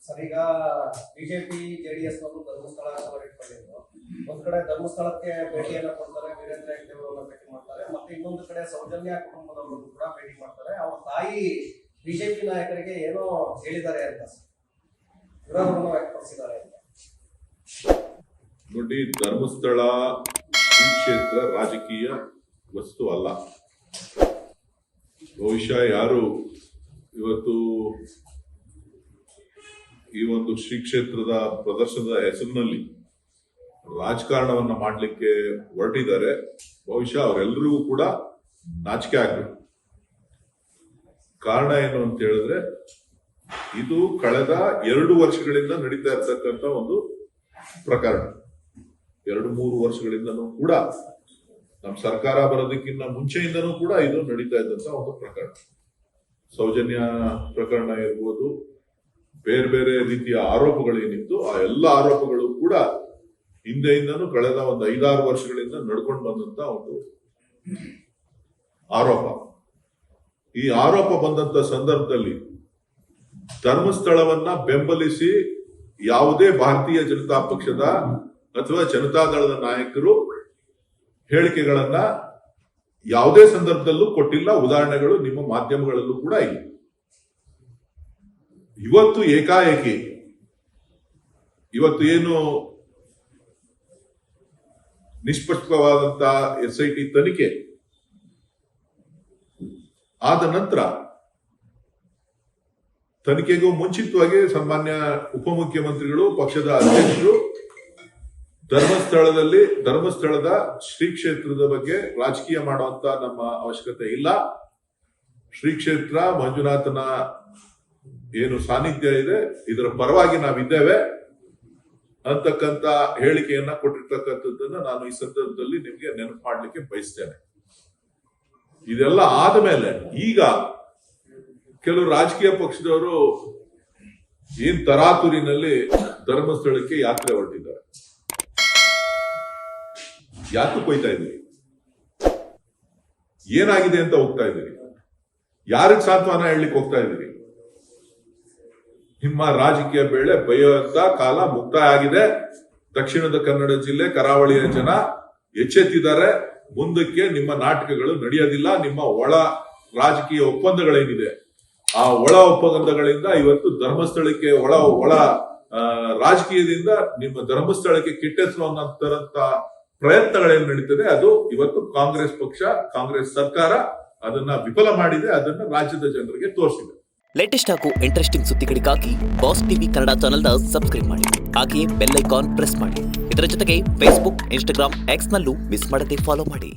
Sir, ಈಗ BJP JDS Dharmasthala ಇಟ್ಕೊಂಡಿದ್ರು. ಒಂದ್ ಕಡೆ ಧರ್ಮಸ್ಥಳಕ್ಕೆ ಭೇಟಿಯನ್ನ ಕೊಡ್ತಾರೆ, ವೀರೇಂದ್ರ ಹೆಗ್ಗಡೆ ಅವರನ್ನ ಭೇಟಿ ಮಾಡ್ತಾರೆ, ಮತ್ತೆ ಇನ್ನೊಂದು ಕಡೆ ಸೌಜನ್ಯ ಕುಟುಂಬದವರು ಕೂಡ ಭೇಟಿ ಮಾಡ್ತಾರೆ. ಅವ್ರ ತಾಯಿ ಬಿಜೆಪಿ ನಾಯಕರಿಗೆ ಏನೋ ಹೇಳಿದ್ದಾರೆ ಅಂತ ವಿರೋಧವನ್ನು ವ್ಯಕ್ತಪಡಿಸಿದ್ದಾರೆ ಅಂತ. ನೋಡಿ, ಧರ್ಮಸ್ಥಳ ಶ್ರೀ ಕ್ಷೇತ್ರ ರಾಜಕೀಯ ವಸ್ತು ಅಲ್ಲ. ಬಹುಶಃ ಯಾರು ಇವತ್ತು ಈ ಒಂದು ಶ್ರೀ ಕ್ಷೇತ್ರದ ಪ್ರದರ್ಶನದ ಹೆಸರಿನಲ್ಲಿ ರಾಜಕಾರಣವನ್ನ ಮಾಡಲಿಕ್ಕೆ ಹೊರಟಿದ್ದಾರೆ, ಬಹುಶಃ ಅವರೆಲ್ಲರಿಗೂ ಕೂಡ ನಾಚಿಕೆ ಆಗ್ಬೇಕು. ಕಾರಣ ಏನು ಅಂತ ಹೇಳಿದ್ರೆ, ಇದು ಕಳೆದ 2 ವರ್ಷಗಳಿಂದ ನಡೀತಾ ಇರ್ತಕ್ಕಂಥ ಒಂದು ಪ್ರಕರಣ. 2-3 ವರ್ಷಗಳಿಂದನೂ ಕೂಡ ನಮ್ಮ ಸರ್ಕಾರ ಬರೋದಕ್ಕಿಂತ ಮುಂಚೆಯಿಂದನೂ ಕೂಡ ಇದು ನಡೀತಾ ಇದ್ದಂತ ಒಂದು ಪ್ರಕರಣ. ಸೌಜನ್ಯ ಪ್ರಕರಣ ಇರ್ಬೋದು, ಬೇರೆ ಬೇರೆ ರೀತಿಯ ಆರೋಪಗಳೇನಿತ್ತು, ಆ ಎಲ್ಲ ಆರೋಪಗಳು ಕೂಡ ಹಿಂದೆಯಿಂದನೂ ಕಳೆದ ಒಂದು 5-6 ವರ್ಷಗಳಿಂದ ನಡ್ಕೊಂಡು ಬಂದಂತ ಒಂದು ಆರೋಪ. ಈ ಆರೋಪ ಬಂದಂತ ಸಂದರ್ಭದಲ್ಲಿ ಧರ್ಮಸ್ಥಳವನ್ನ ಬೆಂಬಲಿಸಿ ಯಾವುದೇ ಭಾರತೀಯ ಜನತಾ ಪಕ್ಷದ ಅಥವಾ ಜನತಾದಳದ ನಾಯಕರು ಹೇಳಿಕೆಗಳನ್ನ ಯಾವುದೇ ಸಂದರ್ಭದಲ್ಲೂ ಕೊಟ್ಟಿಲ್ಲ. ಉದಾಹರಣೆಗಳು ನಿಮ್ಮ ಮಾಧ್ಯಮಗಳಲ್ಲೂ ಕೂಡ ಇಲ್ಲ. ಇವತ್ತು ಏಕಾಏಕಿ ಇವತ್ತು ಏನು ನಿಷ್ಪಕ್ಷಪಾತವಾದಂತ SIT ತನಿಖೆ ಆದ ನಂತರ, ತನಿಖೆಗೂ ಮುಂಚಿತವಾಗಿ ಸನ್ಮಾನ್ಯ ಉಪಮುಖ್ಯಮಂತ್ರಿಗಳು, ಪಕ್ಷದ ಅಧ್ಯಕ್ಷರು ಧರ್ಮಸ್ಥಳದ ಶ್ರೀ ಕ್ಷೇತ್ರದ ಬಗ್ಗೆ ರಾಜಕೀಯ ಮಾಡುವಂತ ನಮ್ಮ ಅವಶ್ಯಕತೆ ಇಲ್ಲ. ಶ್ರೀ ಕ್ಷೇತ್ರ ಮಂಜುನಾಥನ ಏನು ಸಾನ್ನಿಧ್ಯ ಇದೆ, ಇದರ ಪರವಾಗಿ ನಾವಿದ್ದೇವೆ ಅಂತಕ್ಕಂತ ಹೇಳಿಕೆಯನ್ನ ಕೊಟ್ಟಿರ್ತಕ್ಕಂಥದ್ದನ್ನ ನಾನು ಈ ಸಂದರ್ಭದಲ್ಲಿ ನಿಮ್ಗೆ ನೆನಪು ಮಾಡ್ಲಿಕ್ಕೆ ಬಯಸ್ತೇನೆ. ಇದೆಲ್ಲ ಆದ ಮೇಲೆ ಈಗ ಕೆಲವು ರಾಜಕೀಯ ಪಕ್ಷದವರು ಏನ್ ತರಾತುರಿನಲ್ಲಿ ಧರ್ಮಸ್ಥಳಕ್ಕೆ ಯಾತ್ರೆ ಹೊರಟಿದ್ದಾರೆ. ಯಾಕೆ ಕೊಯ್ತಾ ಇದ್ದೀರಿ? ಏನಾಗಿದೆ ಅಂತ ಹೋಗ್ತಾ ಇದ್ದೀರಿ? ಯಾರಿಗೆ ಸಾಂತ್ವನ ಹೇಳಲಿಕ್ಕೆ ಹೋಗ್ತಾ ಇದ್ದೀರಿ? ನಿಮ್ಮ ರಾಜಕೀಯ ಬೇಳೆ ಬೈಯುವಂತ ಕಾಲ ಮುಕ್ತಾಯ ಆಗಿದೆ. ದಕ್ಷಿಣದ ಕನ್ನಡ ಜಿಲ್ಲೆ, ಕರಾವಳಿಯ ಜನ ಎಚ್ಚೆತ್ತಿದ್ದಾರೆ. ಮುಂದಕ್ಕೆ ನಿಮ್ಮ ನಾಟಕಗಳು ನಡೆಯೋದಿಲ್ಲ. ನಿಮ್ಮ ಒಳ ರಾಜಕೀಯ ಒಪ್ಪಂದಗಳೇನಿದೆ, ಆ ಒಳ ಒಪ್ಪಂದಗಳಿಂದ ಇವತ್ತು ಧರ್ಮಸ್ಥಳಕ್ಕೆ ಒಳ ರಾಜಕೀಯದಿಂದ ನಿಮ್ಮ ಧರ್ಮಸ್ಥಳಕ್ಕೆ ಕೆಟ್ಟೆಸರು ಅನ್ನೋಂತ ಪ್ರಯತ್ನಗಳೇನು ನಡೀತದೆ, ಅದು ಇವತ್ತು ಕಾಂಗ್ರೆಸ್ ಪಕ್ಷ, ಕಾಂಗ್ರೆಸ್ ಸರ್ಕಾರ ಅದನ್ನ ವಿಫಲ ಮಾಡಿದೆ. ಅದನ್ನ ರಾಜ್ಯದ ಜನರಿಗೆ ತೋರಿಸಿದೆ. ಲೇಟೆಸ್ಟ್ ಹಾಗೂ ಇಂಟ್ರೆಸ್ಟಿಂಗ್ ಸುದ್ದಿಗಳಿಗಾಗಿ ಬಾಸ್ ಟಿವಿ ಕನ್ನಡ ಚಾನೆಲ್ನ ಸಬ್ಸ್ಕ್ರೈಬ್ ಮಾಡಿ. ಹಾಗೆಯೇ ಬೆಲ್ ಐಕಾನ್ ಪ್ರೆಸ್ ಮಾಡಿ. ಇದರ ಜೊತೆಗೆ ಫೇಸ್ಬುಕ್, ಇನ್ಸ್ಟಾಗ್ರಾಮ್, ಎಕ್ಸ್ ನಲ್ಲೂ ಮಿಸ್ ಮಾಡದೆ ಫಾಲೋ ಮಾಡಿ.